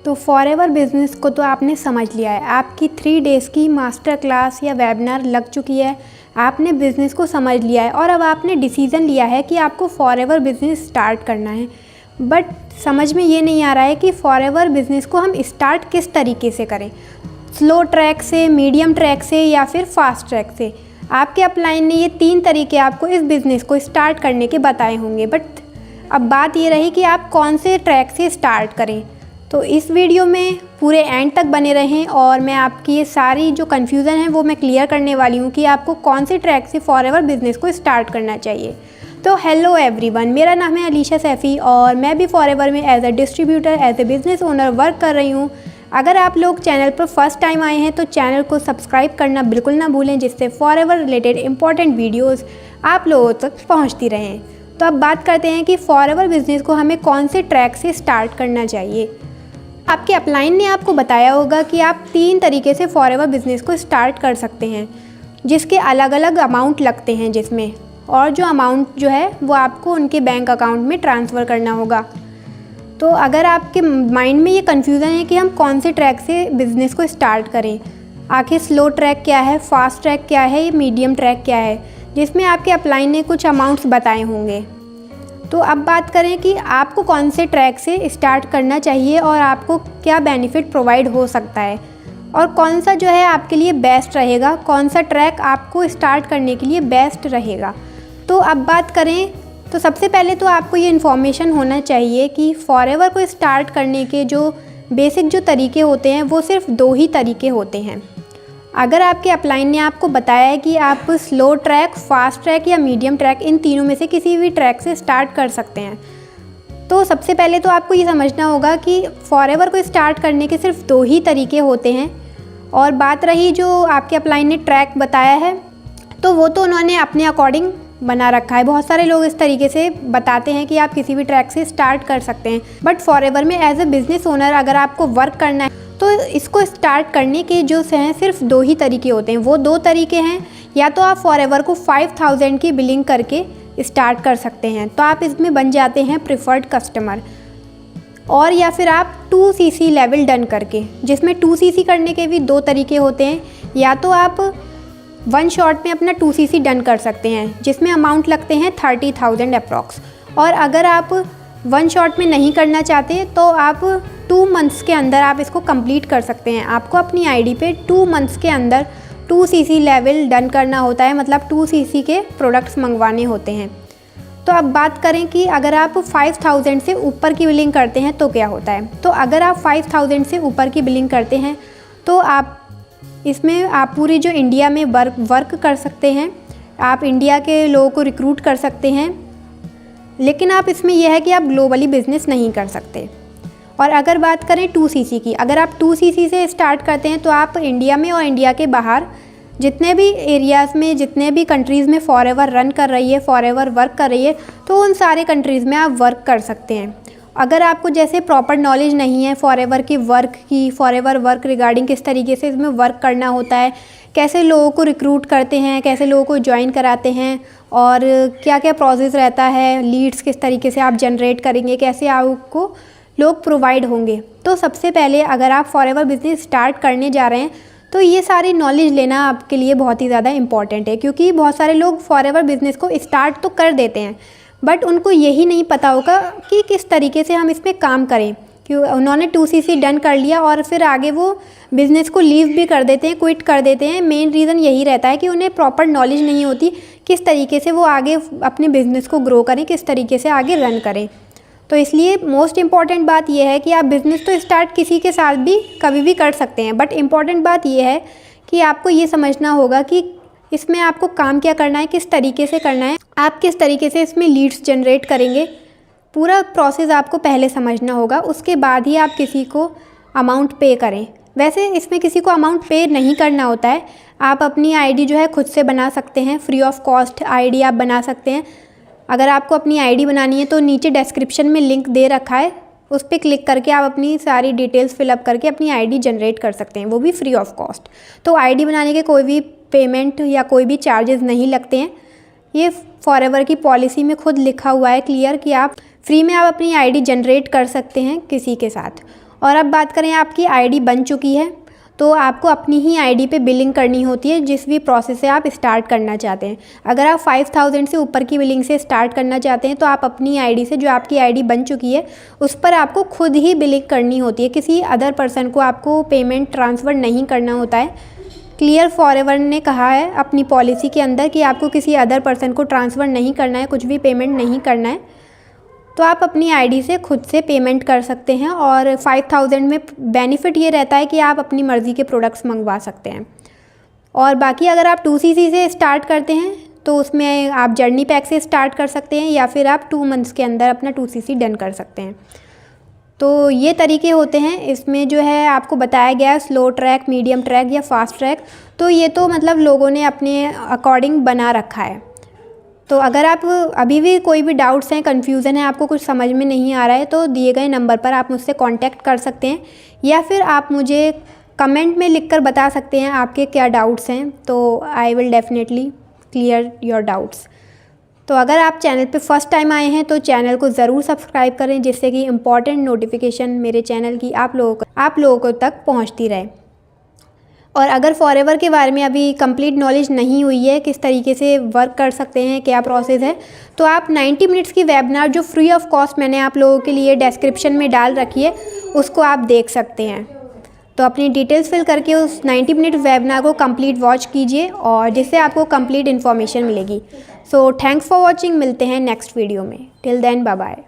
तो forever business को तो आपने समझ लिया है। आपकी 3 डेज़ की मास्टर क्लास या वेबिनार लग चुकी है। आपने बिज़नेस को समझ लिया है और अब आपने डिसीज़न लिया है कि आपको फॉरएवर बिज़नेस स्टार्ट करना है। बट समझ में ये नहीं आ रहा है कि फॉरएवर बिज़नेस को हम स्टार्ट किस तरीके से करें, स्लो ट्रैक से, मीडियम ट्रैक से या फिर फास्ट ट्रैक से। आपके अपलाइन ने ये 3 तरीके आपको इस बिज़नेस को स्टार्ट करने के बताए होंगे। बट अब बात ये रही कि आप कौन से ट्रैक से स्टार्ट करें। तो इस वीडियो में पूरे एंड तक बने रहें और मैं आपकी ये सारी जो कन्फ्यूज़न है वो मैं क्लियर करने वाली हूँ कि आपको कौन से ट्रैक से फॉरएवर बिज़नेस को स्टार्ट करना चाहिए। तो हेलो एवरीवन, मेरा नाम है अलीशा सैफ़ी और मैं भी फॉरएवर में as a distributor, as a business owner work कर रही हूँ। अगर आप लोग चैनल पर फर्स्ट टाइम आए हैं तो चैनल को सब्सक्राइब करना बिल्कुल ना भूलें, जिससे फॉरएवर रिलेटेड इंपॉर्टेंट वीडियोज़ आप लोगों तक पहुँचती रहें। तो अब बात करते हैं कि फॉरएवर बिज़नेस को हमें कौन से ट्रैक से स्टार्ट करना चाहिए। आपके अपलाइन ने आपको बताया होगा कि आप 3 तरीके से फॉरएवर बिज़नेस को स्टार्ट कर सकते हैं, जिसके अलग अलग अमाउंट लगते हैं जिसमें, और जो अमाउंट जो है वो आपको उनके बैंक अकाउंट में ट्रांसफ़र करना होगा। तो अगर आपके माइंड में ये कन्फ्यूज़न है कि हम कौन से ट्रैक से बिज़नेस को स्टार्ट करें, आखिर स्लो ट्रैक क्या है, फास्ट ट्रैक क्या है, या मीडियम ट्रैक क्या है, जिसमें आपके अपलाइन ने कुछ अमाउंट्स बताए होंगे। तो अब बात करें कि आपको कौन से ट्रैक से स्टार्ट करना चाहिए और आपको क्या बेनिफिट प्रोवाइड हो सकता है और कौन सा जो है आपके लिए बेस्ट रहेगा, कौन सा ट्रैक आपको स्टार्ट करने के लिए बेस्ट रहेगा। तो अब बात करें तो सबसे पहले तो आपको ये इन्फॉर्मेशन होना चाहिए कि फॉरएवर को स्टार्ट करने के जो बेसिक जो तरीके होते हैं वो सिर्फ 2 ही तरीके होते हैं। अगर आपके अपलाइन ने आपको बताया है कि आप स्लो ट्रैक, फास्ट ट्रैक या मीडियम ट्रैक, इन तीनों में से किसी भी ट्रैक से स्टार्ट कर सकते हैं, तो सबसे पहले तो आपको ये समझना होगा कि फॉरएवर को स्टार्ट करने के सिर्फ 2 ही तरीके होते हैं। और बात रही जो आपके अपलाइन ने ट्रैक बताया है, तो वो तो उन्होंने अपने अकॉर्डिंग बना रखा है। बहुत सारे लोग इस तरीके से बताते हैं कि आप किसी भी ट्रैक से स्टार्ट कर सकते हैं, बट फॉरएवर में एज ए बिज़नेस ओनर अगर आपको वर्क करना है तो इसको स्टार्ट करने के जो हैं सिर्फ 2 ही तरीके होते हैं। वो 2 तरीके हैं, या तो आप फॉरएवर को 5000 की बिलिंग करके स्टार्ट कर सकते हैं, तो आप इसमें बन जाते हैं प्रिफर्ड कस्टमर, और या फिर आप 2cc लेवल डन करके, जिसमें 2cc करने के भी 2 तरीके होते हैं। या तो आप 1 शॉट में अपना 2cc डन कर सकते हैं, जिसमें अमाउंट लगते हैं 30,000 अप्रॉक्स, और अगर आप 1 शॉट में नहीं करना चाहते तो आप 2 मंथ्स के अंदर आप इसको कंप्लीट कर सकते हैं। आपको अपनी आईडी पे 2 मंथ्स के अंदर 2cc लेवल डन करना होता है, मतलब 2cc के प्रोडक्ट्स मंगवाने होते हैं। तो अब बात करें कि अगर आप 5000 से ऊपर की बिलिंग करते हैं तो क्या होता है। तो अगर आप 5000 से ऊपर की बिलिंग करते हैं तो आप इसमें आप पूरी जो इंडिया में वर्क कर सकते हैं, आप इंडिया के लोगों को रिक्रूट कर सकते हैं, लेकिन आप इसमें यह है कि आप ग्लोबली बिज़नेस नहीं कर सकते। और अगर बात करें 2cc की, अगर आप 2cc से स्टार्ट करते हैं तो आप इंडिया में और इंडिया के बाहर जितने भी एरियाज़ में, जितने भी कंट्रीज़ में फॉरएवर रन कर रही है, फॉरएवर वर्क कर रही है, तो उन सारे कंट्रीज़ में आप वर्क कर सकते हैं। अगर आपको जैसे प्रॉपर नॉलेज नहीं है फॉरएवर की वर्क की, फॉरएवर वर्क रिगार्डिंग किस तरीके से इसमें वर्क करना होता है, कैसे लोगों को रिक्रूट करते हैं, कैसे लोगों को ज्वाइन कराते हैं, और क्या क्या प्रोसेस रहता है, लीड्स किस तरीके से आप जनरेट करेंगे, कैसे आपको लोग प्रोवाइड होंगे, तो सबसे पहले अगर आप फॉरएवर बिज़नेस स्टार्ट करने जा रहे हैं तो ये सारी नॉलेज लेना आपके लिए बहुत ही ज़्यादा इम्पॉर्टेंट है। क्योंकि बहुत सारे लोग फॉरएवर बिज़नेस को स्टार्ट तो कर देते हैं, बट उनको यही नहीं पता होगा कि किस तरीके से हम इसमें काम करें। कि उन्होंने 2cc डन कर लिया और फिर आगे वो बिज़नेस को लीव भी कर देते हैं, क्विट कर देते हैं। मेन रीज़न यही रहता है कि उन्हें प्रॉपर नॉलेज नहीं होती किस तरीके से वो आगे अपने बिज़नेस को ग्रो करें, किस तरीके से आगे रन करें। तो इसलिए मोस्ट इम्पॉर्टेंट बात यह है कि आप बिज़नेस तो स्टार्ट किसी के साथ भी कभी भी कर सकते हैं, बट इम्पॉर्टेंट बात यह है कि आपको ये समझना होगा कि इसमें आपको काम क्या करना है, किस तरीके से करना है, आप किस तरीके से इसमें लीड्स जनरेट करेंगे। पूरा प्रोसेस आपको पहले समझना होगा, उसके बाद ही आप किसी को अमाउंट पे करें। वैसे इसमें किसी को अमाउंट पे नहीं करना होता है, आप अपनी आईडी जो है खुद से बना सकते हैं, फ्री ऑफ कॉस्ट आईडी आप बना सकते हैं। अगर आपको अपनी आईडी बनानी है तो नीचे डिस्क्रिप्शन में लिंक दे रखा है, उस पर क्लिक करके आप अपनी सारी डिटेल्स फिलअप करके अपनी आईडी जनरेट कर सकते हैं, वो भी फ्री ऑफ कॉस्ट। तो आईडी बनाने के कोई भी पेमेंट या कोई भी चार्जेस नहीं लगते हैं। ये फॉरएवर की पॉलिसी में खुद लिखा हुआ है क्लियर कि आप फ्री में आप अपनी आईडी जनरेट कर सकते हैं किसी के साथ। और अब बात करें आपकी आईडी बन चुकी है तो आपको अपनी ही आईडी पे बिलिंग करनी होती है जिस भी प्रोसेस से आप स्टार्ट करना चाहते हैं। अगर आप 5000 से ऊपर की बिलिंग से स्टार्ट करना चाहते हैं तो आप अपनी आईडी से, जो आपकी आईडी बन चुकी है, उस पर आपको खुद ही बिलिंग करनी होती है। किसी अदर पर्सन को आपको पेमेंट ट्रांसफ़र नहीं करना होता है। क्लियर फॉरएवर ने कहा है अपनी पॉलिसी के अंदर कि आपको किसी अदर पर्सन को ट्रांसफ़र नहीं करना है, कुछ भी पेमेंट नहीं करना है। तो आप अपनी आईडी से खुद से पेमेंट कर सकते हैं और 5000 में बेनिफिट ये रहता है कि आप अपनी मर्ज़ी के प्रोडक्ट्स मंगवा सकते हैं। और बाकी अगर आप 2CC से स्टार्ट करते हैं तो उसमें आप जर्नी पैक से स्टार्ट कर सकते हैं या फिर आप 2 मंथ्स के अंदर अपना 2CC डन कर सकते हैं। तो ये तरीके होते हैं। इसमें जो है आपको बताया गया स्लो ट्रैक, मीडियम ट्रैक या फास्ट ट्रैक। तो ये तो मतलब लोगों ने अपने अकॉर्डिंग बना रखा है। तो अगर आप अभी भी कोई भी डाउट्स हैं, कन्फ्यूज़न है, आपको कुछ समझ में नहीं आ रहा है तो दिए गए नंबर पर आप मुझसे कांटेक्ट कर सकते हैं या फिर आप मुझे कमेंट में लिखकर बता सकते हैं आपके क्या डाउट्स हैं। तो I will definitely clear your doubts. तो अगर आप चैनल पे फर्स्ट टाइम आए हैं तो चैनल को ज़रूर सब्सक्राइब करें जिससे कि इम्पॉर्टेंट नोटिफिकेशन मेरे चैनल की आप लोगों को तक पहुँचती रहे। और अगर फॉरएवर के बारे में अभी कंप्लीट नॉलेज नहीं हुई है, किस तरीके से वर्क कर सकते हैं, क्या प्रोसेस है, तो आप 90 मिनट्स की वेबिनार जो फ्री ऑफ कॉस्ट मैंने आप लोगों के लिए डिस्क्रिप्शन में डाल रखी है उसको आप देख सकते हैं। तो अपनी डिटेल्स फिल करके उस 90 मिनट वेबिनार को कंप्लीट वॉच कीजिए और जिससे आपको कंप्लीट इन्फॉर्मेशन मिलेगी। So thanks for watching. मिलते हैं नेक्स्ट वीडियो में। Till then bye bye.